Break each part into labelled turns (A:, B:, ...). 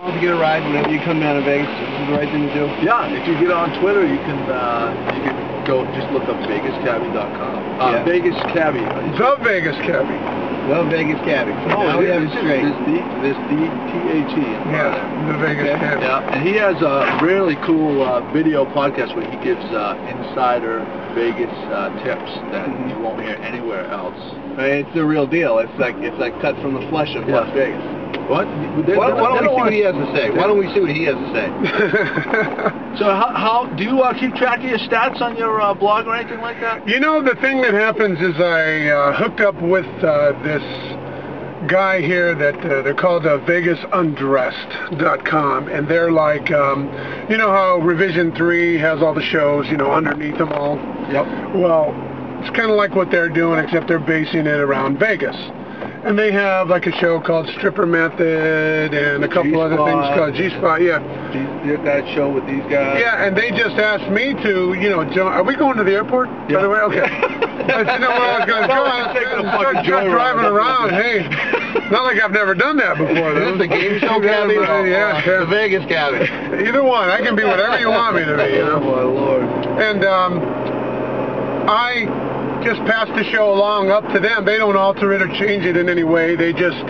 A: To get a ride whenever you come down to Vegas, this is the right thing to do.
B: Yeah, if you get on Twitter, you can go just look up VegasCabbie.com. Vegas Cabbie.
C: The Vegas Cabbie.
A: The Vegas Cabbie.
B: Oh,
A: yeah, it's straight.
B: This D-T-H-E.
C: Yeah, the Vegas Cabbie.
B: Yeah, and he has a really cool video podcast where he gives insider Vegas tips that you won't hear anywhere else.
A: It's the real deal. It's like cut from the flesh of Las Vegas.
B: What?
A: Why don't we see what he has to say? Why don't we see what he has to say?
B: So how do you keep track of your stats on your blog or anything like that?
C: You know, the thing that happens is I hooked up with this guy here that they're called VegasUndressed.com, and they're like, you know how Revision 3 has all the shows, you know, underneath them all?
B: Yep.
C: Well, it's kind of like what they're doing, except they're basing it around Vegas. And they have like a show called Stripper Method and a couple other things called G-Spot, yeah.
B: That show with these guys.
C: Yeah, and they just asked me to, you know, are we going to the airport, by the way? Okay. I didn't know where I was going to go. Start driving around. Hey, not like I've never done that before.
A: This is the game show Cabbie?
C: Yeah.
A: The Vegas Cabbie.
C: Either one. I can be whatever you want me to be, you know.
B: Oh, my Lord.
C: And I just pass the show along up to them. They don't alter it or change it in any way. They just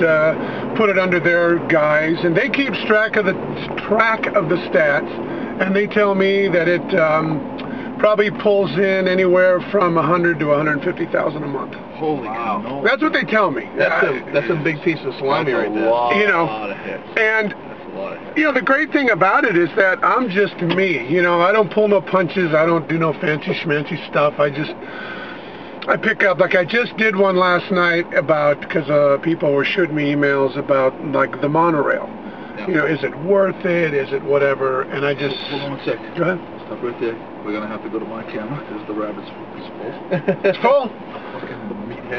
C: put it under their guise, and they keep track of the stats, and they tell me that it probably pulls in anywhere from 100 to 150,000 a month.
A: Holy cow!
C: That's what they tell me.
A: That's a big piece of salami right there.
C: You know, and you know, the great thing about it is that I'm just me. You know, I don't pull no punches. I don't do no fancy schmancy stuff. I pick up, like I just did one last night about, because people were shooting me emails about like the monorail. Yeah. You know, is it worth it? Is it whatever? And I just...
B: Hold on 1 second.
C: Go ahead.
B: Stop right there. We're going to have to go to my camera because the rabbit's full.
C: It's full?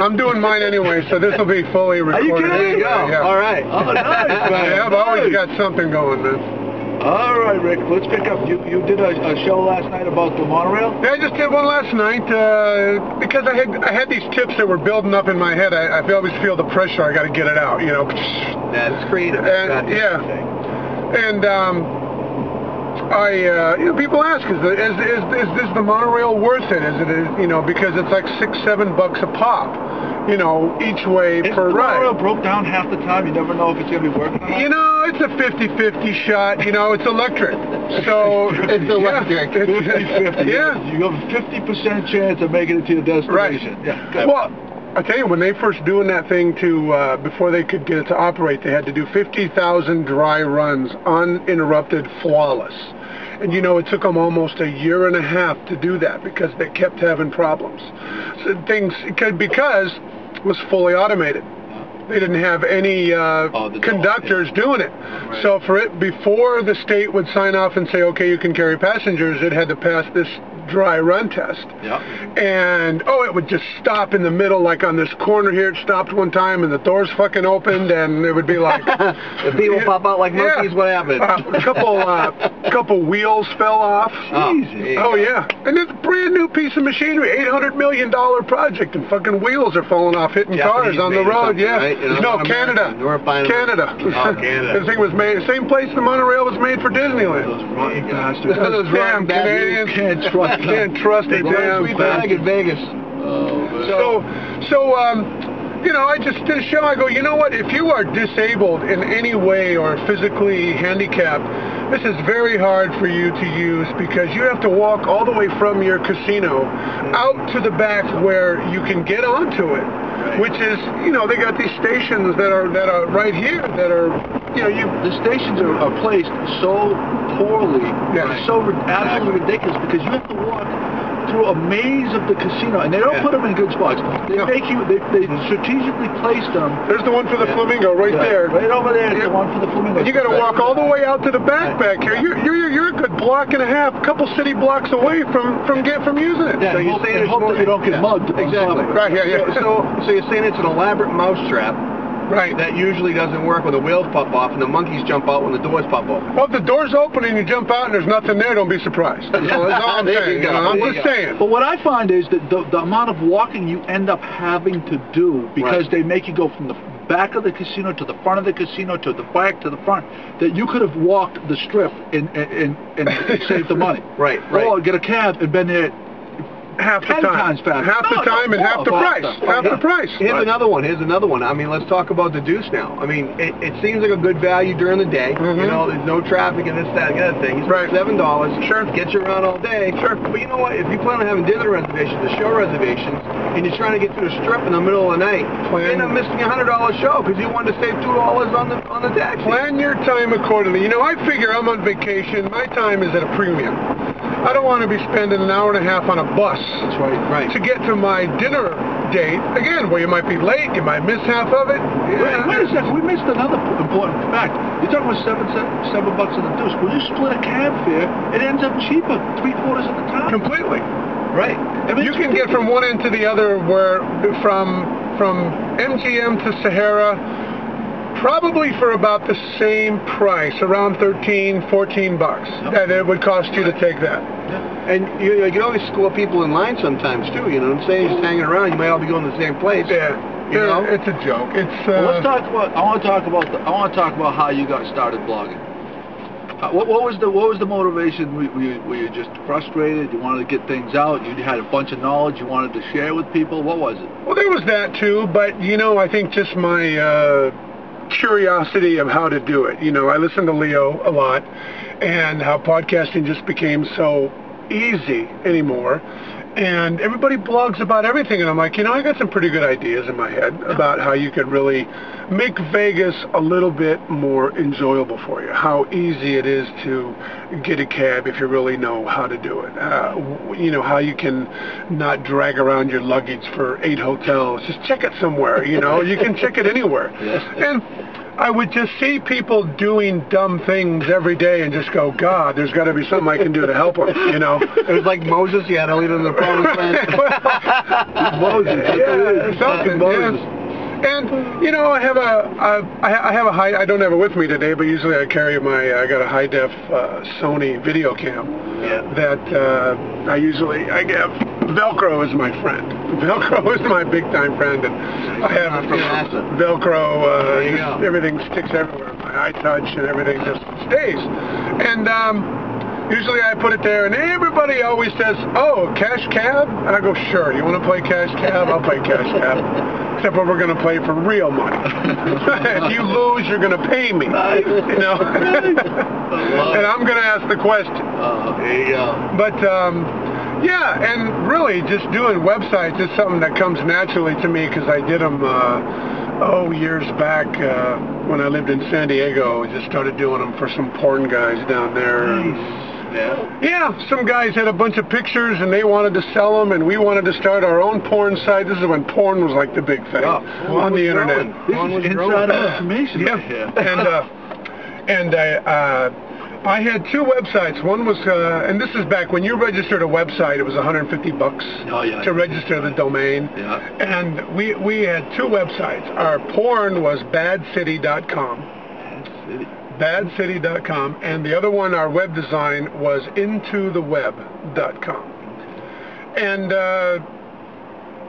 C: I'm doing mine anyway, so this will be fully recorded.
A: Are you kidding? There you go.
C: Yeah.
A: All right.
B: Oh, nice, man.
C: Yeah, I've always got something going, man.
B: All right, Rick, let's pick up. You did a show last night about the monorail?
C: Yeah, I just did one last night because I had these tips that were building up in my head. I always feel the pressure. I got to get it out, you know.
A: That's creative.
C: And, yeah. And you know, people ask, is this the monorail worth it? Is it, you know, because it's like $6-7 a pop, you know, each way per ride.
B: The monorail broke down half the time. You never know if it's going to be working or not.
C: You know, it's a 50-50 shot. You know, it's electric. So
A: it's electric.
B: 50-50.
C: Yeah.
B: You have a 50% chance of making it to your destination.
C: Right.
B: Yeah.
C: Well, I tell you, when they first doing that thing before they could get it to operate, they had to do 50,000 dry runs, uninterrupted, flawless. And you know, it took them almost a year and a half to do that because they kept having problems. So because it was fully automated. They didn't have any conductors doing it. Right. So before the state would sign off and say, okay, you can carry passengers, it had to pass this dry run test.
B: Yeah.
C: And it would just stop in the middle, like on this corner here. It stopped one time, and the doors fucking opened, and it would be like
A: the people pop out like monkeys. What happened?
C: A couple wheels fell off. Oh yeah, and it's a brand new piece of machinery, $800 million project, and fucking wheels are falling off, hitting cars on the road. Yeah.
A: Right? You know,
C: no, Canada.
A: Canada.
C: Oh, Canada. This thing was made, same place the monorail was made for Disneyland.
B: Those rotten bastards.
C: Those damn Canadians.
B: Can't trust
C: they damn
A: bag in Vegas.
C: So, you know, I just did a show. I go, you know what? If you are disabled in any way or physically handicapped, this is very hard for you to use because you have to walk all the way from your casino out to the back where you can get onto it. Which is, you know, they got these stations that are right here that are, you know,
B: the stations are placed so poorly, so absolutely ridiculous because you have to walk through a maze of the casino, and they don't put them in good spots. They make you, they strategically place them.
C: There's the one for the flamingo right there.
B: Right over there is the one for the flamingo.
C: And you got to walk all the way out to the back here. You're a good block and a half, a couple city blocks away from using it.
A: Yeah,
C: so you're saying
B: hope that you don't get mugged.
A: Exactly.
C: Right, yeah.
A: So you're saying it's an elaborate mousetrap.
C: Right.
A: That usually doesn't work when the wheels pop off and the monkeys jump out when the doors pop open.
C: Well, if the doors open and you jump out and there's nothing there, don't be surprised. That's all I'm saying. I'm just saying.
B: But what I find is that the amount of walking you end up having to do because they make you go from the back of the casino to the front of the casino to the back to the front, that you could have walked the strip and saved the money.
A: Right.
B: Or get a cab and been there
C: half the time. Half the time and half the price. Half the price.
A: Here's another one. I mean, let's talk about the Deuce now. I mean, it seems like a good value during the day. You know, there's no traffic and this, that, and the other thing. You spend $7.
C: Sure.
A: Gets you around all day. Sure. But you know what? If you plan on having dinner reservations, the show reservations, and you're trying to get to the strip in the middle of the night, you end up missing a $100 show because you wanted to save $2 on the taxi.
C: Plan your time accordingly. You know, I figure I'm on vacation. My time is at a premium. I don't want to be spending an hour and a half on a bus.
B: That's right.
C: To get to my dinner date, again, where you might be late, you might miss half of it.
B: Yeah. Wait a second, we missed another important fact. You're talking about $7 in the Deuce. When you split a cab fare, it ends up cheaper, 3/4 of the time.
C: Completely.
A: Right.
C: I mean, you can get from one end to the other, where from MGM to Sahara, probably for about the same price, around $13, $14 that it would cost you to take that.
A: And you can always score people in line sometimes too. You know what I'm saying? Just hanging around, you might all be going to the same place.
C: Yeah.
A: You know?
C: It's a joke. It's.
B: Well, let's talk about. I want to talk about how you got started blogging. What was the motivation? Were you just frustrated? You wanted to get things out? You had a bunch of knowledge you wanted to share with people? What was it?
C: Well, there was that too, but you know, I think just my curiosity of how to do it. You know, I listen to Leo a lot, and how podcasting just became so easy anymore, and everybody blogs about everything, and I'm like, you know, I got some pretty good ideas in my head about how you could really make Vegas a little bit more enjoyable for you, how easy it is to get a cab if you really know how to do it, you know, how you can not drag around your luggage for 8 hotels, just check it somewhere, you know, you can check it anywhere. And I would just see people doing dumb things every day and just go, God, there's got to be something I can do to help them, you know.
A: It was like Moses, you had to lead him to the promised land.
C: Moses, something, Moses. Yes. And you know, I have a high. I don't have it with me today, but usually I carry I got a high def Sony video cam that I give. Velcro is my friend. Velcro is my big time friend, and I have Velcro. Everything sticks everywhere. My iTouch and everything just stays. And usually I put it there, and everybody always says, "Oh, cash cab," and I go, "Sure. You want to play cash cab? I'll play cash cab." Except we're going to play for real money. If you lose, you're going to pay me. You know? And I'm going to ask the question.
A: There you go.
C: But, yeah, and really just doing websites is something that comes naturally to me because I did them, years back when I lived in San Diego. I just started doing them for some porn guys down there.
A: Nice.
C: Yeah, some guys had a bunch of pictures and they wanted to sell them, and we wanted to start our own porn site. This is when porn was like the big thing on the internet.
B: This is insider information.
C: And I had 2 websites. One was, and this is back when you registered a website, it was $150 to register the domain. And we had 2 websites. Our porn was badcity.com. Badcity.com, and the other one, our web design, was intotheweb.com. And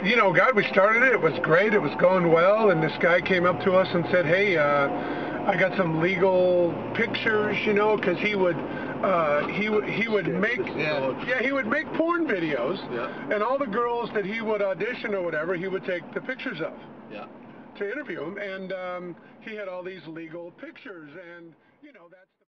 C: you know, God, we started it. It was great. It was going well, and this guy came up to us and said, "Hey, I got some legal pictures, you know," because he would make porn videos, and all the girls that he would audition or whatever, he would take the pictures of. To interview him, and he had all these legal pictures, and you know, that's